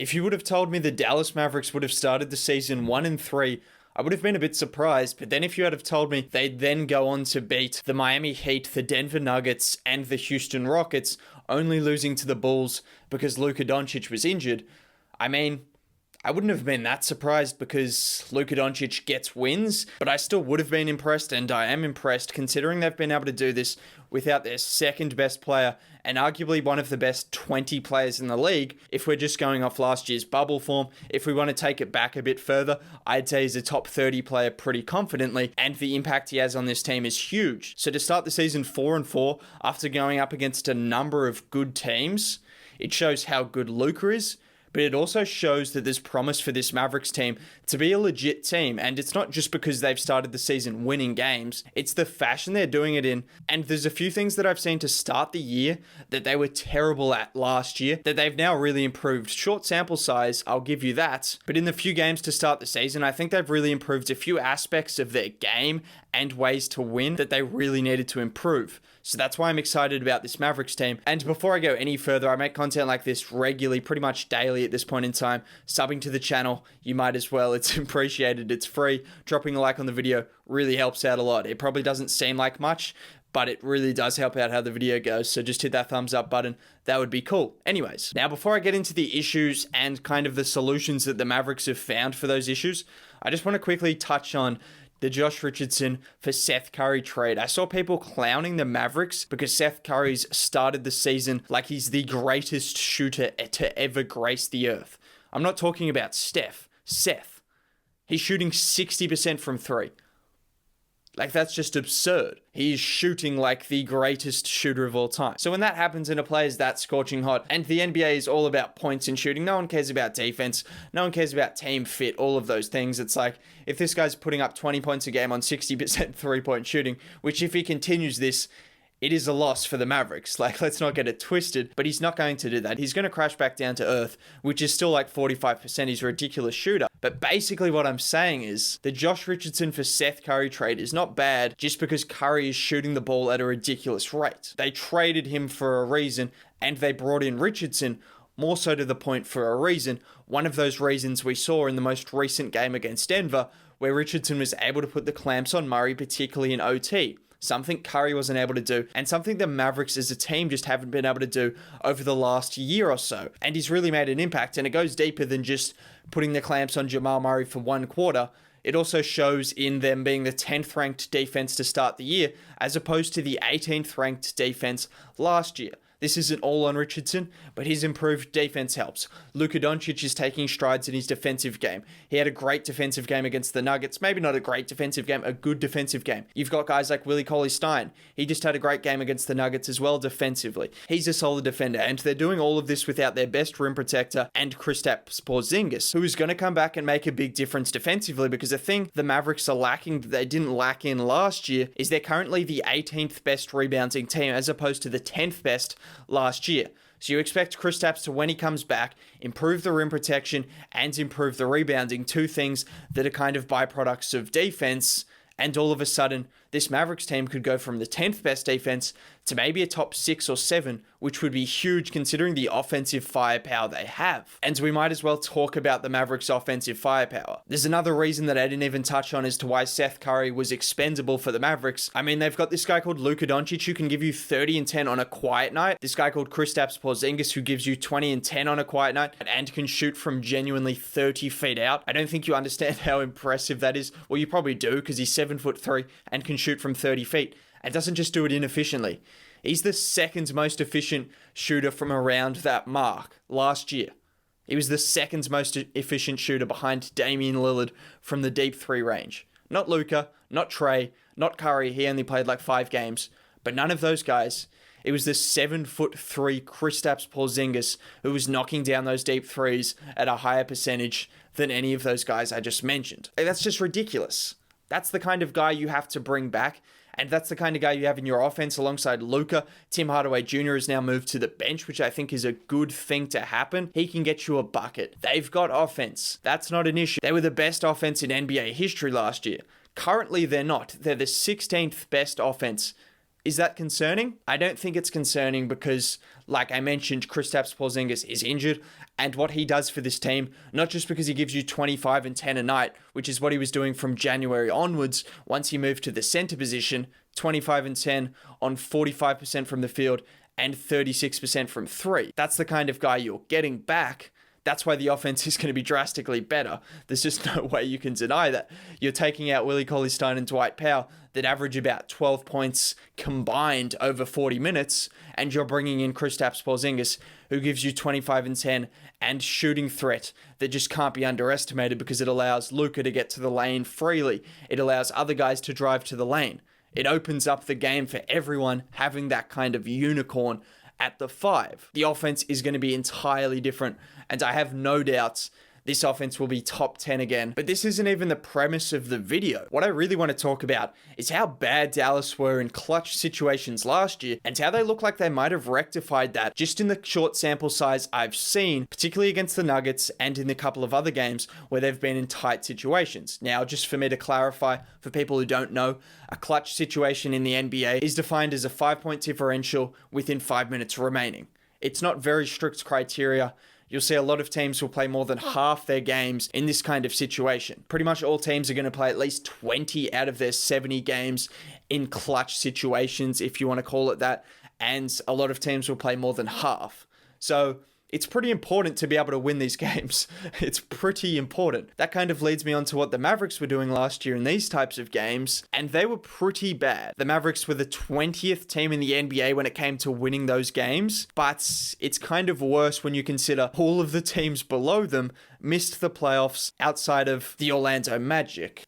If you would have told me the Dallas Mavericks would have started the season 1-3, I would have been a bit surprised, but then if you had have told me they'd then go on to beat the Miami Heat, the Denver Nuggets, and the Houston Rockets, only losing to the Bulls because Luka Doncic was injured, I mean, I wouldn't have been that surprised because Luka Doncic gets wins, but I still would have been impressed, and I am impressed considering they've been able to do this without their second best player and arguably one of the best 20 players in the league. If we're just going off last year's bubble form, if we want to take it back a bit further, I'd say he's a top 30 player pretty confidently, and the impact he has on this team is huge. So to start the season 4-4 after going up against a number of good teams, it shows how good Luka is, but it also shows that there's promise for this Mavericks team to be a legit team. And it's not just because they've started the season winning games, it's the fashion they're doing it in. And there's a few things that I've seen to start the year that they were terrible at last year that they've now really improved. Short sample size, I'll give you that. But in the few games to start the season, I think they've really improved a few aspects of their game and ways to win that they really needed to improve. So that's why I'm excited about this Mavericks team. And before I go any further, I make content like this regularly, pretty much daily at this point in time. Subbing to the channel, you might as well. It's appreciated. It's free. Dropping a like on the video really helps out a lot. It probably doesn't seem like much, but it really does help out how the video goes. So just hit that thumbs up button. That would be cool. Anyways, now before I get into the issues and kind of the solutions that the Mavericks have found for those issues, I just want to quickly touch on the Josh Richardson for Seth Curry trade. I saw people clowning the Mavericks because Seth Curry's started the season like he's the greatest shooter to ever grace the earth. I'm not talking about Steph. Seth. He's shooting 60% from three. Like, that's just absurd. He's shooting like the greatest shooter of all time. So when that happens and a player's that scorching hot, and the NBA is all about points and shooting, no one cares about defense, no one cares about team fit, all of those things. It's like, if this guy's putting up 20 points a game on 60% three-point shooting, which if he continues this, it is a loss for the Mavericks. Like, let's not get it twisted, but he's not going to do that. He's going to crash back down to earth, which is still like 45%. He's a ridiculous shooter. But basically what I'm saying is the Josh Richardson for Seth Curry trade is not bad just because Curry is shooting the ball at a ridiculous rate. They traded him for a reason, and they brought in Richardson more so to the point for a reason. One of those reasons we saw in the most recent game against Denver, where Richardson was able to put the clamps on Murray, particularly in OT. Something Curry wasn't able to do, and something the Mavericks as a team just haven't been able to do over the last year or so. And he's really made an impact, and it goes deeper than just putting the clamps on Jamal Murray for one quarter. It also shows in them being the 10th ranked defense to start the year, as opposed to the 18th ranked defense last year. This isn't all on Richardson, but his improved defense helps. Luka Doncic is taking strides in his defensive game. He had a great defensive game against the Nuggets. Maybe not a great defensive game, a good defensive game. You've got guys like Willie Cauley-Stein. He just had a great game against the Nuggets as well defensively. He's a solid defender, and they're doing all of this without their best rim protector and Kristaps Porzingis, who is going to come back and make a big difference defensively, because the thing the Mavericks are lacking that they didn't lack in last year is they're currently the 18th best rebounding team as opposed to the 10th best last year. So you expect Kristaps to, when he comes back, improve the rim protection and improve the rebounding, two things that are kind of byproducts of defense, and all of a sudden this Mavericks team could go from the 10th best defense to maybe a top 6 or 7, which would be huge considering the offensive firepower they have. And we might as well talk about the Mavericks' offensive firepower. There's another reason that I didn't even touch on as to why Seth Curry was expendable for the Mavericks. I mean, they've got this guy called Luka Doncic who can give you 30 and 10 on a quiet night. This guy called Kristaps Porzingis who gives you 20 and 10 on a quiet night and can shoot from genuinely 30 feet out. I don't think you understand how impressive that is. Well, you probably do, because he's 7'3" and can shoot from 30 feet. And doesn't just do it inefficiently. He's the second most efficient shooter from around that mark last year. He was the second most efficient shooter behind Damian Lillard from the deep three range. Not Luka, not Trey, not Curry. He only played like 5 games. But none of those guys. It was the 7'3" Kristaps Porzingis who was knocking down those deep threes at a higher percentage than any of those guys I just mentioned. That's just ridiculous. That's the kind of guy you have to bring back, and that's the kind of guy you have in your offense alongside Luka. Tim Hardaway Jr. has now moved to the bench, which I think is a good thing to happen. He can get you a bucket. They've got offense. That's not an issue. They were the best offense in NBA history last year. Currently, they're not. They're the 16th best offense Is that concerning? I don't think it's concerning because, like I mentioned, Kristaps Porzingis is injured, and what he does for this team, not just because he gives you 25 and 10 a night, which is what he was doing from January onwards once he moved to the center position, 25 and 10 on 45% from the field and 36% from three. That's the kind of guy you're getting back. That's why the offense is going to be drastically better. There's just no way you can deny that. You're taking out Willie Cauley-Stein and Dwight Powell that average about 12 points combined over 40 minutes, and you're bringing in Kristaps Porzingis, who gives you 25 and 10 and shooting threat that just can't be underestimated because it allows Luka to get to the lane freely. It allows other guys to drive to the lane. It opens up the game for everyone having that kind of unicorn at the 5. The offense is going to be entirely different, and I have no doubts this offense will be top 10 again. But this isn't even the premise of the video. What I really want to talk about is how bad Dallas were in clutch situations last year and how they look like they might have rectified that just in the short sample size I've seen, particularly against the Nuggets and in a couple of other games where they've been in tight situations. Now, just for me to clarify, for people who don't know, a clutch situation in the NBA is defined as a 5-point differential within 5 minutes remaining. It's not very strict criteria. You'll see a lot of teams will play more than half their games in this kind of situation. Pretty much all teams are going to play at least 20 out of their 70 games in clutch situations, if you want to call it that. And a lot of teams will play more than half. So it's pretty important to be able to win these games. It's pretty important. That kind of leads me on to what the Mavericks were doing last year in these types of games, and they were pretty bad. The Mavericks were the 20th team in the NBA when it came to winning those games, but it's kind of worse when you consider all of the teams below them missed the playoffs outside of the Orlando Magic.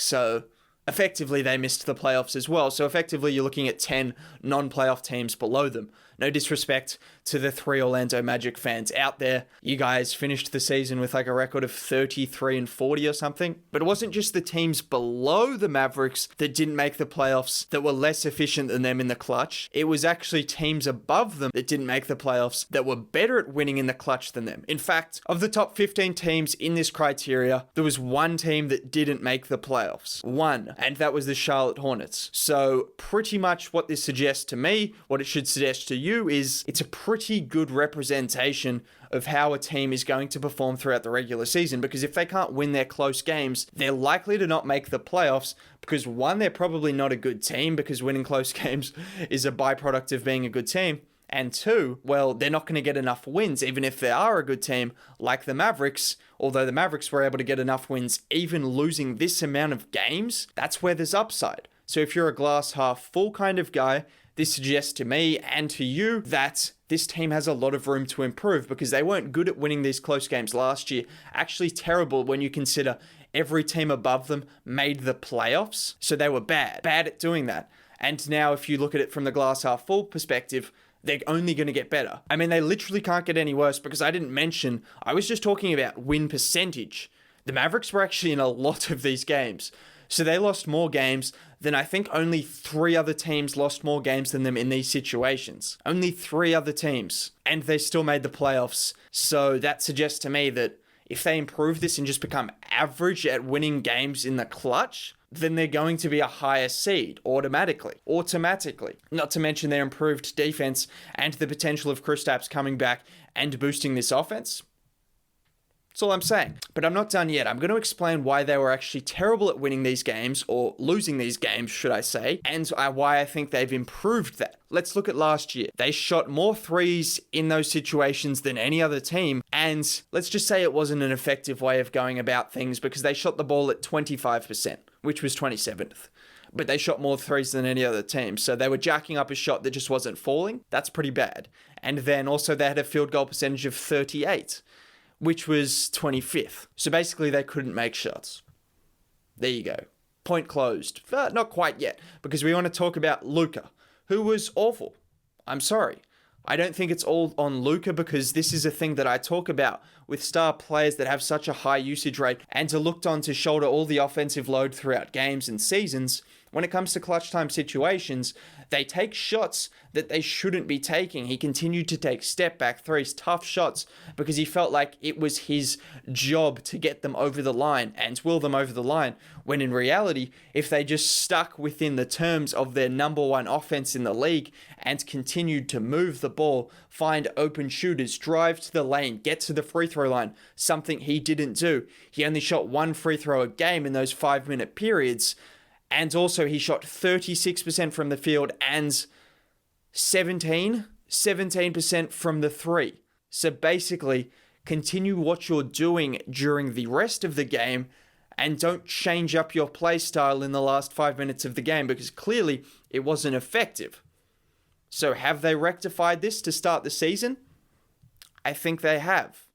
So effectively, they missed the playoffs as well. So effectively, you're looking at 10 non-playoff teams below them. No disrespect to the 3 Orlando Magic fans out there. You guys finished the season with like a record of 33 and 40 or something. But it wasn't just the teams below the Mavericks that didn't make the playoffs that were less efficient than them in the clutch. It was actually teams above them that didn't make the playoffs that were better at winning in the clutch than them. In fact, of the top 15 teams in this criteria, there was one team that didn't make the playoffs. One. And that was the Charlotte Hornets. So pretty much what this suggests to me, what it should suggest to you, is it's a pretty good representation of how a team is going to perform throughout the regular season, because if they can't win their close games, they're likely to not make the playoffs because, one, they're probably not a good team because winning close games is a byproduct of being a good team, and two, well, they're not going to get enough wins even if they are a good team like the Mavericks. Although the Mavericks were able to get enough wins even losing this amount of games, that's where there's upside. So if you're a glass half full kind of guy, this suggests to me and to you that this team has a lot of room to improve because they weren't good at winning these close games last year. Actually terrible when you consider every team above them made the playoffs. So they were bad at doing that. And now if you look at it from the glass half full perspective, they're only going to get better. I mean, they literally can't get any worse because I was just talking about win percentage. The Mavericks were actually in a lot of these games. So they lost more games than I think only 3 other teams lost more games than them in these situations. Only 3 other teams. And they still made the playoffs. So that suggests to me that if they improve this and just become average at winning games in the clutch, then they're going to be a higher seed automatically. Not to mention their improved defense and the potential of Kristaps coming back and boosting this offense. That's all I'm saying. But I'm not done yet. I'm going to explain why they were actually terrible at winning these games, or losing these games, should I say, and why I think they've improved that. Let's look at last year. They shot more threes in those situations than any other team, and let's just say it wasn't an effective way of going about things because they shot the ball at 25%, which was 27th. But they shot more threes than any other team. So they were jacking up a shot that just wasn't falling. That's pretty bad. And then also they had a field goal percentage of 38%. Which was 25th. So basically they couldn't make shots. There you go. Point closed. But not quite yet, because we want to talk about Luka, who was awful. I'm sorry. I don't think it's all on Luka because this is a thing that I talk about with star players that have such a high usage rate and are looked on to shoulder all the offensive load throughout games and seasons. When it comes to clutch time situations, they take shots that they shouldn't be taking. He continued to take step back threes, tough shots, because he felt like it was his job to get them over the line and will them over the line. When in reality, if they just stuck within the terms of their number one offense in the league and continued to move the ball, find open shooters, drive to the lane, get to the free throw line, something he didn't do. He only shot one free throw a game in those 5-minute periods. And also he shot 36% from the field and 17% from the three. So basically, continue what you're doing during the rest of the game and don't change up your play style in the last 5 minutes of the game, because clearly it wasn't effective. So have they rectified this to start the season? I think they have.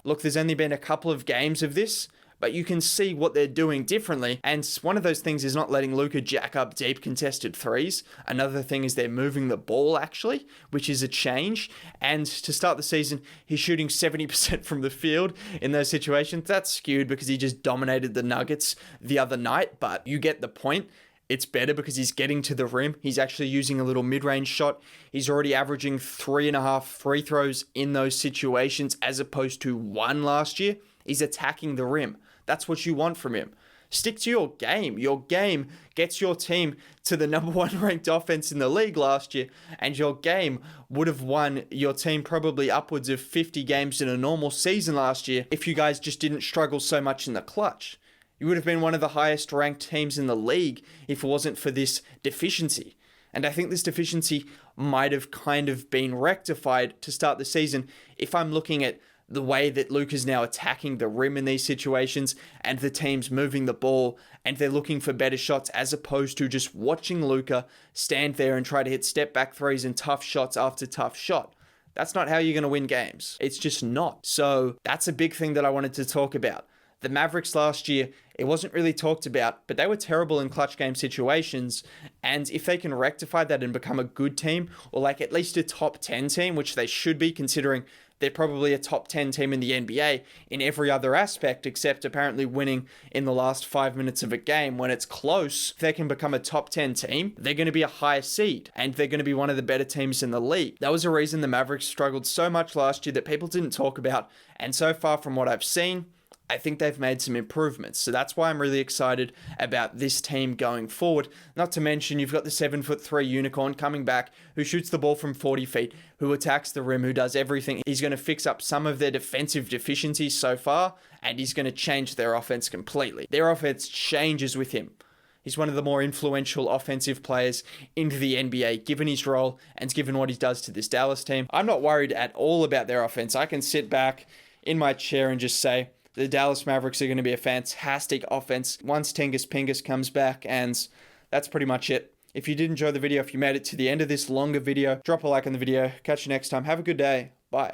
Look, there's only been a couple of games of this, but you can see what they're doing differently. And one of those things is not letting Luka jack up deep contested threes. Another thing is they're moving the ball, actually, which is a change. And to start the season, he's shooting 70% from the field in those situations. That's skewed because he just dominated the Nuggets the other night, but you get the point. It's better because he's getting to the rim. He's actually using a little mid-range shot. He's already averaging 3.5 free throws in those situations as opposed to 1 last year. He's attacking the rim. That's what you want from him. Stick to your game. Your game gets your team to the number 1 ranked offense in the league last year, and your game would have won your team probably upwards of 50 games in a normal season last year if you guys just didn't struggle so much in the clutch. You would have been one of the highest ranked teams in the league if it wasn't for this deficiency. And I think this deficiency might have kind of been rectified to start the season if I'm looking at the way that Luka's now attacking the rim in these situations and the team's moving the ball and they're looking for better shots as opposed to just watching Luka stand there and try to hit step back threes and tough shots after tough shot. That's not how you're going to win games. It's just not. So that's a big thing that I wanted to talk about. The Mavericks last year, it wasn't really talked about, but they were terrible in clutch game situations. And if they can rectify that and become a good team, or like at least a top 10 team, which they should be considering they're probably a top 10 team in the NBA in every other aspect, except apparently winning in the last 5 minutes of a game when it's close. If they can become a top 10 team, they're going to be a higher seed and they're going to be one of the better teams in the league. That was a reason the Mavericks struggled so much last year that people didn't talk about. And so far from what I've seen, I think they've made some improvements. So that's why I'm really excited about this team going forward. Not to mention, you've got the 7'3" unicorn coming back who shoots the ball from 40 feet, who attacks the rim, who does everything. He's going to fix up some of their defensive deficiencies so far, and he's going to change their offense completely. Their offense changes with him. He's one of the more influential offensive players in the NBA, given his role and given what he does to this Dallas team. I'm not worried at all about their offense. I can sit back in my chair and just say, the Dallas Mavericks are going to be a fantastic offense once Tingus Pingus comes back, and that's pretty much it. If you did enjoy the video, if you made it to the end of this longer video, drop a like on the video. Catch you next time. Have a good day. Bye.